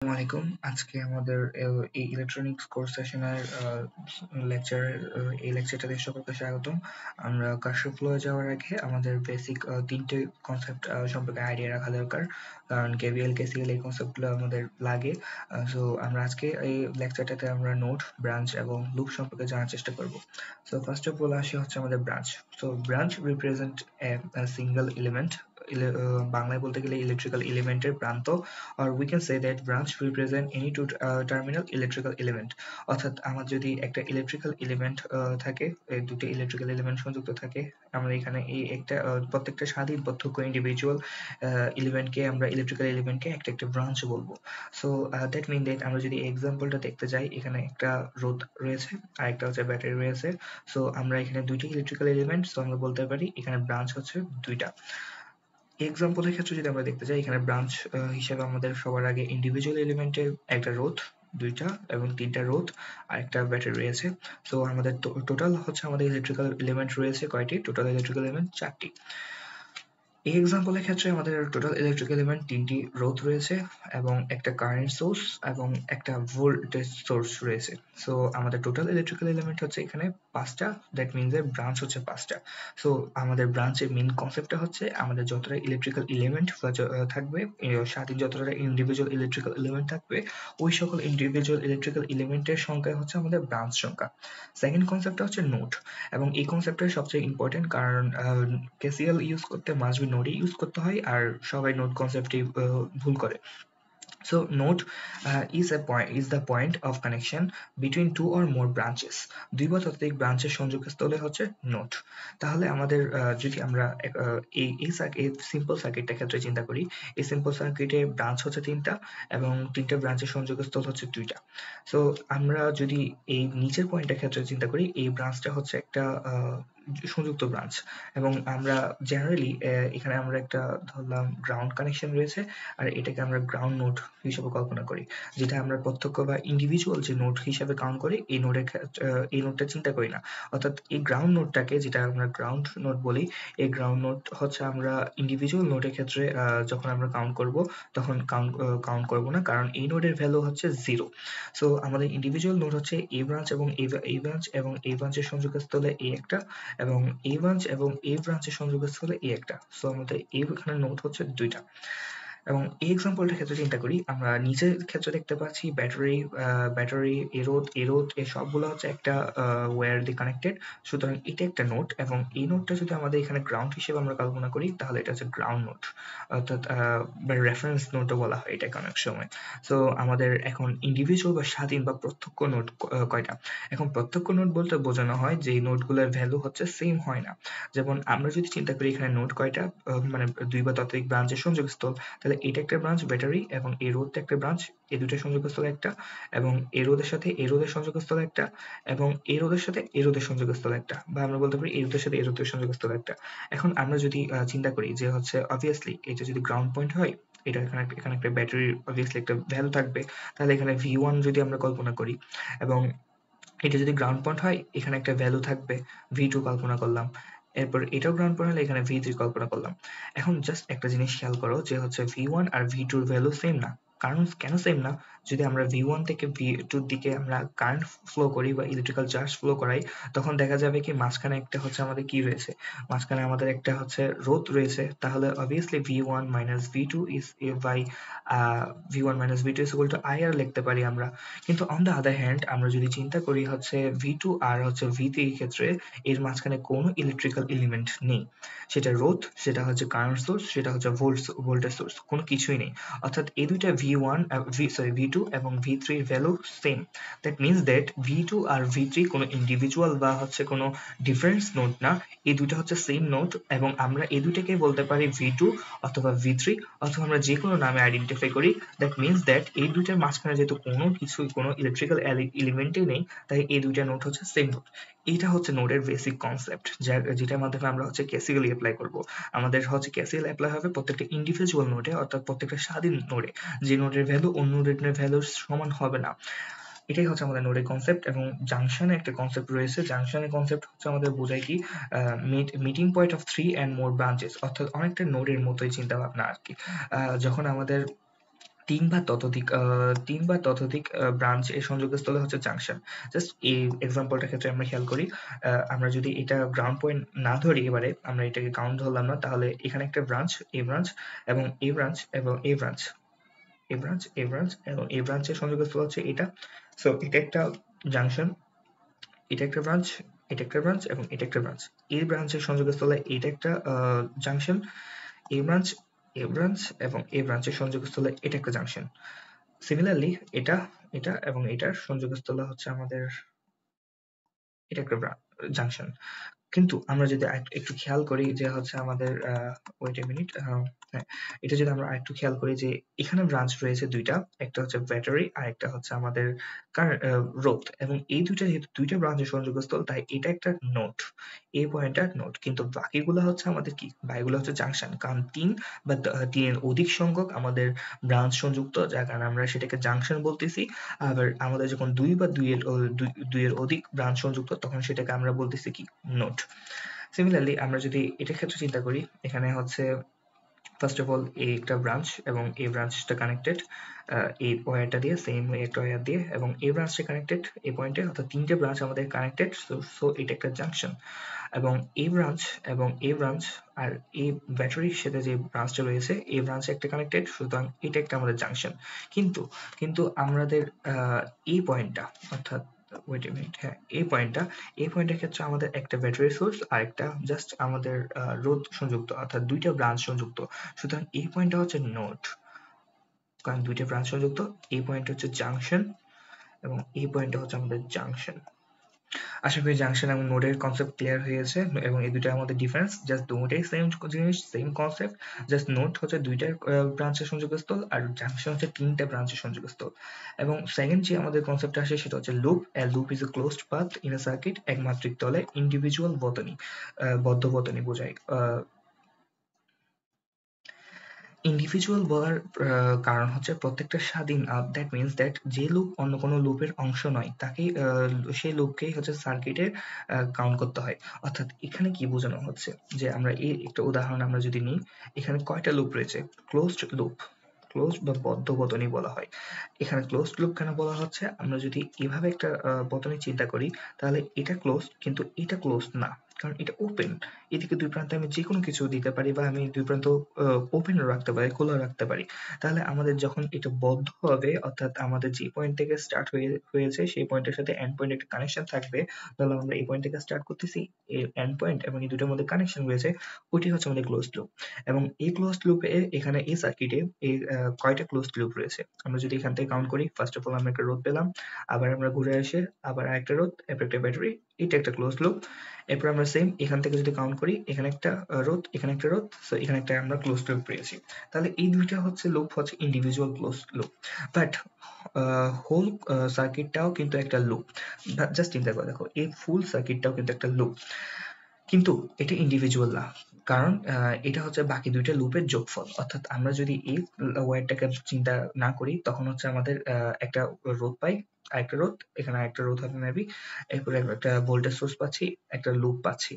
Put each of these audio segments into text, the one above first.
আসসালামু আলাইকুম। আজকে আমাদের এই ইলেকট্রনিক্স কোর্স সেশনের এই লেকচারটাতে সকলকে স্বাগতম। আমরা কার্সর ফ্লোয়ে যাওয়ার আগে আমাদের বেসিক তিনটে কনসেপ্ট সম্পর্কে আইডিয়া রাখা দরকার, কারণ কেভিএল কেসিএল এই কনসেপ্টগুলো আমাদের লাগে। সো আমরা আজকে এই লেকচারটাতে আমরা নোড, ব্রাঞ্চ এবং লুপ সম্পর্কে জানার চেষ্টা করব। সো ফার্স্ট অফ অল আসি হচ্ছে আমাদের branch. So branch represent single element, বাংলায় বলতে গেলে ইলেকট্রিক্যাল এলিমেন্টের প্রান্ত, or we can say that branch represent any two terminal electrical element। অর্থাৎ আমার যদি একটা ইলেকট্রিক্যাল এলিমেন্ট থাকে, এই দুটো ইলেকট্রিক্যাল এলিমেন্ট সংযুক্ত থাকে, আমরা এখানে এই একটা প্রত্যেকটা স্বাধীন প্রত্যক্ষ ইন্ডিভিজুয়াল এলিমেন্টকে আমরা ইলেকট্রিক্যাল এলিমেন্টকে একটা একটা ব্রাঞ্চ বলবো। সো দ্যাট মিন দ্যাট আমরা যদি এক্সাম্পলটা দেখতে যাই, এখানে একটা রোদ রয়েছে আর একটা হচ্ছে ব্যাটারি রয়েছে। সো আমরা এখানে দুইটি ইলেকট্রিক্যাল এলিমেন্ট, সো আমরা বলতে পারি এখানে ব্রাঞ্চ হচ্ছে দুইটা। এক্সাম্পলের ক্ষেত্রে যদি আমরা দেখতে যাই, এখানে ব্রাঞ্চ হিসেবে আমাদের সবার আগে ইন্ডিভিজুয়াল এলিমেন্টের একটা রোধ, দুইটা এবং তিনটা রোধ আর একটা ব্যাটারি রয়েছে। সো আমাদের টোটাল হচ্ছে আমাদের ইলেকট্রিক্যাল এলিমেন্ট রয়েছে কয়টি? টোটাল ইলেকট্রিক্যাল এলিমেন্ট 4টি। এই এক্সাম্পলের ক্ষেত্রে আমাদের টোটাল ইলেকট্রিক এলিমেন্ট 3টি রোধ রয়েছে এবং একটা কারেন্ট সোর্স এবং একটা ভোল্টেজ সোর্স রয়েছে। সো আমাদের টোটাল ইলেকট্রিক্যাল এলিমেন্ট হচ্ছে এখানে 5টা, দ্যাট মিনস এর ব্রাঞ্চ হচ্ছে 5টা। সো আমাদের ব্রাঞ্চের মেইন কনসেপ্টটা হচ্ছে আমাদের যতটা ইলেকট্রিক্যাল এলিমেন্ট থাকবে, সাথে যতটা ইন্ডিভিজুয়াল ইলেকট্রিক্যাল এলিমেন্ট থাকবে, ওই সকল ইন্ডিভিজুয়াল ইলেকট্রিক্যাল এলিমেন্টের সংখ্যা হচ্ছে আমাদের ব্রাঞ্চ সংখ্যা। সেকেন্ড কনসেপ্টটা হচ্ছে নোড, এবং এই কনসেপ্টটা সবচেয়ে ইম্পর্টেন্ট, কারণ কেসিএল ইউজ করতে মাস্ট বি নোডই ইউজ করতে হয়, আর সবাই নোড কনসেপ্টই ভুল করে। So node is the point of connection between two or more branches। দুই বা ততোধিক ব্রাঞ্চের সংযোগস্থলে হচ্ছে নোড। তাহলে আমাদের যদি আমরা এই সিম্পল সার্কিটটার ক্ষেত্রে চিন্তা করি, এই সিম্পল সার্কিটে ব্রাঞ্চ হচ্ছে 3টা এবং 3টা ব্রাঞ্চের সংযোগস্থল হচ্ছে 2টা। সো আমরা যদি এই নিচের পয়েন্টের ক্ষেত্রে চিন্তা করি, এই ব্রাঞ্চটা হচ্ছে একটা সংযুক্ত ব্রাঞ্চ, এবং আমরা জেনারেলি এখানে আমরা একটা ধরলাম গ্রাউন্ড কানেকশন রয়েছে, আর এটাকে আমরা গ্রাউন্ড নোড হিসেবে কল্পনা করি, যেটা আমরা প্রত্যক্ষ বা ইন্ডিভিজুয়াল যে নোড হিসেবে কাউন্ট করি, এই নোডটা চিন্তা করি না। অর্থাৎ এই গ্রাউন্ড নোডটাকে, যেটা আমরা গ্রাউন্ড নোড বলি, এই গ্রাউন্ড নোড হচ্ছে আমরা ইন্ডিভিজুয়াল নোডের ক্ষেত্রে যখন আমরা কাউন্ট করব তখন কাউন্ট করব না, কারণ এই নোডের ভ্যালু হচ্ছে 0। সো আমাদের ইন্ডিভিজুয়াল নোড হচ্ছে এই ব্রাঞ্চ এবং এই ব্রাঞ্চ এবং এই ব্রাঞ্চের সংযোগস্থলে এই একটা, এবং এই ব্রাঞ্চ এবং এই ব্রাঞ্চের সংযোগস্থলে এই একটা। সো আমাদের এইখানে নোড হচ্ছে 2টা। এবং এই এক্সাম্পলটার ক্ষেত্রে চিন্তা করি, আমরা নিচের ক্ষেত্রে দেখতে পাচ্ছি ব্যাটারি, এরোদ এই সবগুলো হচ্ছে একটা ওয়্যার দিয়ে কানেক্টেড। সুতরাং এটা একটা নোড, এবং এই নোডটা যদি আমাদের এখানে গ্রাউন্ড হিসেবে আমরা কল্পনা করি, তাহলে এটা হচ্ছে গ্রাউন্ড নোড, অর্থাৎ রেফারেন্স নোডও বলা হয় এটা অনেক সময়। সো আমাদের এখন ইন্ডিভিজুয়াল বা স্বাধীন বা প্রত্যক্ষ নোড কয়টা? এখন প্রত্যক্ষ নোড বলতে বোঝানো হয় যে নোডগুলোর ভ্যালু হচ্ছে সেম হয় না। যেমন আমরা যদি চিন্তা করি এখানে নোড কয়টা, মানে দুই বা ততোধিক ব্রাঞ্চের সংযোগস্থল, তাহলে এটা একটা ব্রাঞ্চ ব্যাটারি, এবং এই রোধটা একটা ব্রাঞ্চ, এই দুইটার সংযোগস্থল একটা, এবং এই রোধের সাথে এই রোধের সংযোগস্থল একটা, এবং এই রোধের সাথে এই রোধের সংযোগস্থল একটা, বা আমরা বলতে পারি এই রোধের সাথে এই রোধের সংযোগস্থল একটা। এখন আমরা যদি চিন্তা করি যে হচ্ছে অবভিয়াসলি এটা যদি গ্রাউন্ড পয়েন্ট হয়, এটা এখানে একটা ব্যাটারির অবভিয়াসলি একটা ভ্যালু থাকবে, তাহলে এখানে V1 যদি আমরা কল্পনা করি, এবং এটা যদি গ্রাউন্ড পয়েন্ট হয়, এখানে একটা ভ্যালু থাকবে, V2 কল্পনা করলাম। এরপর এটাও গ্রাউন্ড পয়েন্ট হলে এখানে V3 কল্পনা করলাম। এখন জাস্ট একটা জিনিস খেয়াল করো যে হচ্ছে V1 আর V2 এর ভ্যালু সেম না। কারণ কেন সেম না? যদি আমরা V1 থেকে V2 এর দিকে আমরা কারেন্ট ফ্লো করি বা ইলেকট্রিক্যাল চার্জ ফ্লো করাই, তখন দেখা যাবে কি মাঝখানে একটা হচ্ছে আমাদের কি রয়েছে, মাঝখানে আমাদের একটা হচ্ছে রোধ রয়েছে। তাহলে obviously V1 minus V2 is by V1 minus V2 is equal to IR লিখতে পারি আমরা। কিন্তু অন দ্য আদার হ্যান্ড আমরা যদি চিন্তা করি হচ্ছে V2 আর হচ্ছে V3 এর ক্ষেত্রে এর মাঝখানে কোনো ইলেকট্রিক্যাল এলিমেন্ট নেই, সেটা রোধ, সেটা হচ্ছে কারেন্ট সোর্স, সেটা হচ্ছে ভোল্টেজ সোর্স, কোনো কিছুই নেই। অর্থাৎ এই দুইটা V2 এবং V3 এর value same. That means that V2 আর V3 কোনো ইন্ডিভিজুয়াল বা হচ্ছে কোনো ডিফারেন্স নোড না, এই দুইটা হচ্ছে সেম নোড, এবং আমরা এই দুইটাকে বলতে পারি V2 অথবা V3, অথবা আমরা যে কোনো নামে আইডেন্টিফাই করি। দ্যাট মিনস দ্যাট এই দুইটার মাঝখানে যেহেতু কোনো ইলেকট্রিক্যাল এলিমেন্টই নেই, তাই এই দুইটা নোড হচ্ছে সেম নোড। এটা হচ্ছে নোডের বেসিক কনসেপ্ট, যেটার মাধ্যমে আমরা হচ্ছে কেসিএল অ্যাপ্লাই করব। আমাদের হচ্ছে কেসিএল অ্যাপ্লাই হবে প্রত্যেকটা ইন্ডিভিজুয়াল নোডে, অর্থাৎ প্রত্যেকটা স্বাধীন নোডে, যে নোডের ভ্যালু অন্য নোডের ভ্যালুর সমান হবে না। এটাই হচ্ছে আমাদের নোডের কনসেপ্ট। এবং জাংশনে একটা কনসেপ্ট রয়েছে, জাংশনের কনসেপ্ট হচ্ছে আমাদের বোঝায় কি, meeting point of 3 and more branches, অর্থাৎ অনেকটা নোডের মতোই চিন্তা ভাবনা আর কি। যখন আমাদের তিন বা ততোধিক ব্রাঞ্চ এর সংযোগস্থলে হচ্ছে জাংশন। জাস্ট এই এক্সাম্পলটার ক্ষেত্রে আমরা খেয়াল করি, আমরা যদি এটা গ্রাউন্ড পয়েন্ট না ধরি, এবারে আমরা এটাকে কাউন্ট ধরলাম না, তাহলে এখানে একটা ব্রাঞ্চ, এ ব্রাঞ্চ এবং এ ব্রাঞ্চ এবং এ ব্রাঞ্চ, এ ব্রাঞ্চ, এ ব্রাঞ্চ এবং এ ব্রাঞ্চের সংযোগস্থল হচ্ছে এটা। সো এটা একটা জাংশন, এটা একটা ব্রাঞ্চ, এটা একটা ব্রাঞ্চ এবং এটা একটা ব্রাঞ্চ। এই ব্রাঞ্চের সংযোগস্থলে এটা একটা জাংশন, এ ব্রাঞ্চ, এ ব্রাঞ্চ এবং এ ব্রাঞ্চের সংযোগস্থলে এটা একটা জাংশন। সিমিলারলি এটা, এটা এবং এটার সংযোগস্থলে হচ্ছে আমাদের এটা একটা জাংশন। কিন্তু আমরা যদি একটু খেয়াল করি যে হচ্ছে আমাদের ওয়েট এ মিনিট, হ্যাঁ, এটা যদি আমরা আরেকটু খেয়াল করি যে এখানে ব্রাঞ্চ রয়েছে দুইটা, একটা হচ্ছে ব্যাটারি আর একটা হচ্ছে আমাদের রোধ, এবং এই দুইটা যেহেতু দুইটা ব্রাঞ্চের সংযোগস্থল, তাই এটা একটা নোড, এই পয়েন্টটা নোড, কিন্তু বাকিগুলো হচ্ছে আমাদের কি, বাকিগুলো হচ্ছে জাংশন, কারণ তিন বা তিনের অধিক সংখ্যক আমাদের ব্রাঞ্চ সংযুক্ত, যার কারণে আমরা সেটাকে জাংশন বলতেছি। আবার আমাদের যখন দুই বা দুইয়ের অধিক ব্রাঞ্চ সংযুক্ত, তখন সেটাকে আমরা বলতেছি কি, নোড। সিমিলারলি আমরা যদি এটার ক্ষেত্রে চিন্তা করি, এখানে হচ্ছে ফার্স্ট অফ অল এই একটা ব্রাঞ্চ এবং এই ব্রাঞ্চটা কানেক্টেড এই ওয়্যারটা দিয়ে, সেম একটা ওয়্যার দিয়ে, এবং এই ব্রাঞ্চটা কানেক্টেড এই পয়েন্টে, অর্থাৎ তিনটে ব্রাঞ্চ আমাদের কানেক্টেড। সো এটা একটা জাংশন, এবং এই ব্রাঞ্চ এবং এই ব্রাঞ্চ আর এই ব্যাটারির সাথে যে ব্রাঞ্চটা রয়েছে, এই ব্রাঞ্চ একটা কানেক্টেড, সুতরাং এটা একটা আমাদের জাংশন। কিন্তু কিন্তু আমাদের এই পয়েন্টটা, অর্থাৎ ওয়েট এ মিনিট, হ্যাঁ, এই পয়েন্টের ক্ষেত্রে আমাদের একটা ব্যাটারি সোর্স আর একটা জাস্ট আমাদের রোধ সংযুক্ত, অর্থাৎ দুইটা ব্রাঞ্চ সংযুক্ত। সুতরাং এই পয়েন্টটা হচ্ছে নোড, কারণ দুইটা ব্রাঞ্চ সংযুক্ত। এই পয়েন্ট হচ্ছে জাংশন এবং এই পয়েন্টটা হচ্ছে আমাদের জাংশন। আশা করি জাংশন এবং নোডের কনসেপ্ট ক্লিয়ার হয়েছে, এবং এই দুটার মধ্যে ডিফারেন্স, জাস্ট দুটোই সেম জিনিস, সেম কনসেপ্ট, জাস্ট নোড হচ্ছে দুইটা ব্রাঞ্চের সংযোগস্থল আর জাংশন হচ্ছে তিনটা ব্রাঞ্চের সংযোগস্থল। এবং সেকেন্ড যে আমাদের কনসেপ্ট আসে সেটা হচ্ছে loop. A loop is a closed path in a circuit, একমাত্রিক তলে ইন্ডিভিজুয়াল বতনী, বদ্ধ বতনী বোঝায়। ইন্ডিভিজুয়াল বলার কারণ হচ্ছে প্রত্যেকটা স্বাধীন, দ্যাট মিনস দ্যাট যে লুপ অন্য কোনো লুপের অংশ নয়, তাকেই সেই লুপকেই হচ্ছে সার্কিটের কাউন্ট করতে হয়। অর্থাৎ এখানে কি বোঝানো হচ্ছে, যে আমরা এই একটা উদাহরণ আমরা যদি নিই, এখানে কয়টা লুপ রয়েছে, ক্লোজড লুপ, ক্লোজড বা বদ্ধ বতনী বলা হয়। এখানে ক্লোজড লুপ কেন বলা হচ্ছে, আমরা যদি এভাবে একটা বতনী চিন্তা করি, তাহলে এটা ক্লোজ কিন্তু এটা ক্লোজ না, কারণ এটা ওপেন। এদিকে দুই প্রান্তে আমি যে কোনো কিছু দিতে পারি, বা আমি দুই প্রান্ত ওপেন রাখতে পারি, খোলা রাখতে পারি। তাহলে আমাদের যখন এটা বদ্ধ হবে, অর্থাৎ আমাদের যে পয়েন্ট থেকে স্টার্ট হয়েছে সেই পয়েন্টের সাথে এন্ড পয়েন্ট একটা কানেকশন থাকবে। তাহলে আমরা এই পয়েন্ট থেকে স্টার্ট করতেছি, এই এন্ড পয়েন্ট এবং এই দুটোর মধ্যে কানেকশন রয়েছে, ওইটি হচ্ছে আমাদের ক্লোজড লুপ। এবং এই ক্লোজড লুপে এখানে এই সার্কিটে এই কয়টা ক্লোজড লুপ রয়েছে, আমরা যদি এখান থেকে কাউন্ট করি, ফার্স্ট অফ অল আমরা একটা রোধ পেলাম, আবার আমরা ঘুরে এসে আবার আরেকটা রোধ, এরপর একটা ব্যাটারি, এটা একটা ক্লোজড লুপ। এরপর আমরা সেম এখান থেকে যদি কাউন্ট করি, এখানে একটা রোধ, এখানে একটা রোধ, সো এখানে একটা আমরা ক্লোজড লুপ পেয়েছি। তাহলে এই দুইটা হচ্ছে লুপ, হচ্ছে individual closed loop. But whole সার্কিটটাও কিন্তু একটা লুপ। জাস্ট চিন্তা করে দেখো, এই ফুল সার্কিটটাও কিন্তু একটা লুপ, কিন্তু এটা ইন্ডিভিজুয়াল না, কারণ এটা হচ্ছে বাকি দুইটা লুপের যোগফল। অর্থাৎ আমরা যদি এই ওয়্যারটাকে চিন্তা না করি, তখন হচ্ছে আমাদের একটা রোধ পাই, আরেকটা রোধ, এখানে আরেকটা রোধ হবে মেবি, এরপরে একটা ভোল্টেজ সোর্স পাচ্ছি, একটা লুপ পাচ্ছি,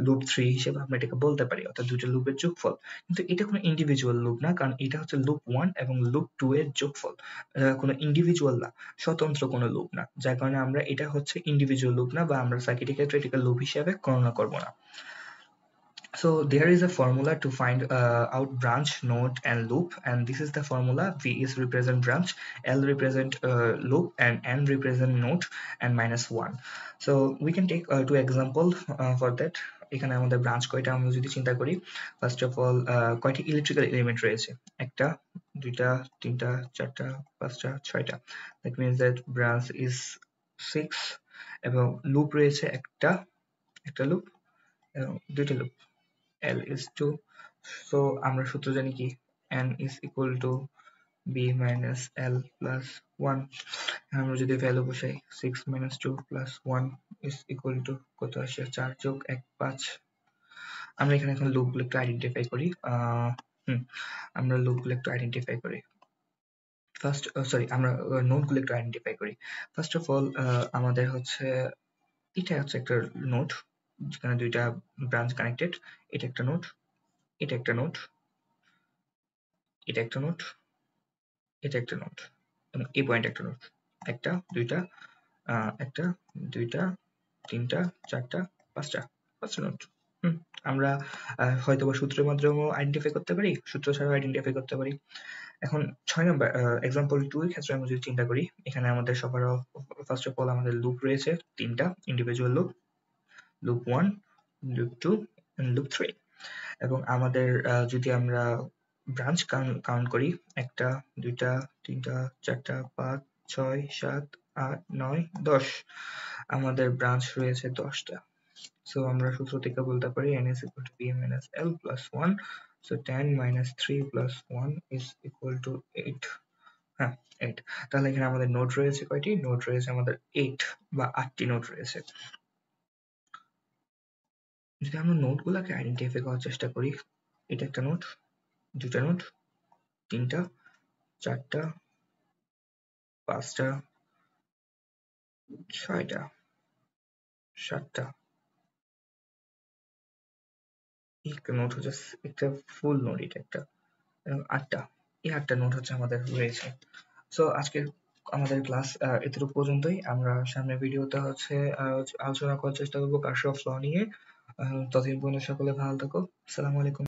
লুপ 3 হিসেবে আমরা এটাকে বলতে পারি, অর্থাৎ দুইটা লুপের যোগফল। কিন্তু এটা কোনো ইন্ডিভিজুয়াল লুপ না, কারণ এটা হচ্ছে লুপ 1 এবং লুপ 2 এর যোগফল, কোনো ইন্ডিভিজুয়াল না, স্বতন্ত্র কোনো লুপ না, যার কারণে আমরা এটা হচ্ছে ইন্ডিভিজুয়াল লুপ না, বা আমরা সার্কিটের ক্ষেত্রে এটাকে লুপ হিসেবে গণনা করব না। So there is a formula to find out branch, node, and loop, and this is the formula: V is represent branch, L represent loop, and N represent node, and -1. So we can take two example for that. এখানে আমাদের branch কয়টা আমরা যদি চিন্তা করি, first of all কয়টি electrical element রয়েছে, একটা, দুইটা, তিনটা, চারটা, পাঁচটা, ছয়টা, that means that branch is 6, এবং লুপ রয়েছে একটা, একটা লুপ এবং দুইটা লুপ, L is 2. So আমরা সূত্র জানি কি, N is equal to B minus L plus 1. আমরা যদি ভ্যালু বসাই, 6 minus 2 plus 1 is equal to কত আসে, 4 যোগ 1 5। আমরা এখানে এখন লুপ গুলো একটু আইডেন্টিফাই করি, আমরা লুপ গুলো একটু আইডেন্টিফাই করি। ফার্স্ট সরি, আমরা নোড গুলো একটু আইডেন্টিফাই করি। ফার্স্ট অফ অল আমাদের হচ্ছে এটা হচ্ছে একটা নোড, যেখানে দুইটা ব্রাঞ্চ কানেক্টেড, এটা একটা নোড, এটা একটা নোড, এটা একটা নোড, এটা একটা নোট এবং এই পয়েন্ট একটা নোট, একটা দুইটা একটা দুইটা তিনটা চারটা পাঁচটা নোট। আমরা হয়তোবা সূত্রের মাধ্যমেও আইডেন্টিফাই করতে পারি, সূত্র ছাড়াও আইডেন্টিফাই করতে পারি। এখন 6 নাম্বার এক্সাম্পল 2 এর ক্ষেত্রে আমরা যদি চিন্তা করি, এখানে আমাদের সবার ফার্স্ট অফ অল আমাদের লুপ রয়েছে তিনটা individual loop, loop 1, loop 2 and loop 3। এবং আমাদের যদি আমরা ব্রাঞ্চ কাউন্ট করি, একটা দুইটা তিনটা চারটা 5 6 7 8 9 10, আমাদের ব্রাঞ্চ রয়েছে 10টা। সো আমরা সূত্র থেকে বলতে পারি n is equal to p minus l plus 1. So 10 minus 3 plus 1 is equal to 8. হ্যাঁ, 8। তাহলে এখানে আমাদের নোট রয়েছে কয়টি? নোট রয়েছে আমাদের 8 বা 8টি নোট রয়েছে। যদি আমরা নোটগুলোকে আইডেন্টিফাই করার চেষ্টা করি, এটা একটা নোট, দুটা নোট, তিনটা, চারটা, পাঁচটা, ছয়টা, সাতটা, একটা নোট হচ্ছে একটা ফুল নোট, এটা একটা, এবং আটটা, এই 8টা নোট হচ্ছে আমাদের রয়েছে। সো আজকের আমাদের ক্লাস এতটুকু পর্যন্তই। আমরা সামনের ভিডিওতে হচ্ছে আলোচনা করার চেষ্টা করবো কার্শফ ল নিয়ে। ততদিন পর্যন্ত সকলে ভালো থাকো। আসসালামু আলাইকুম।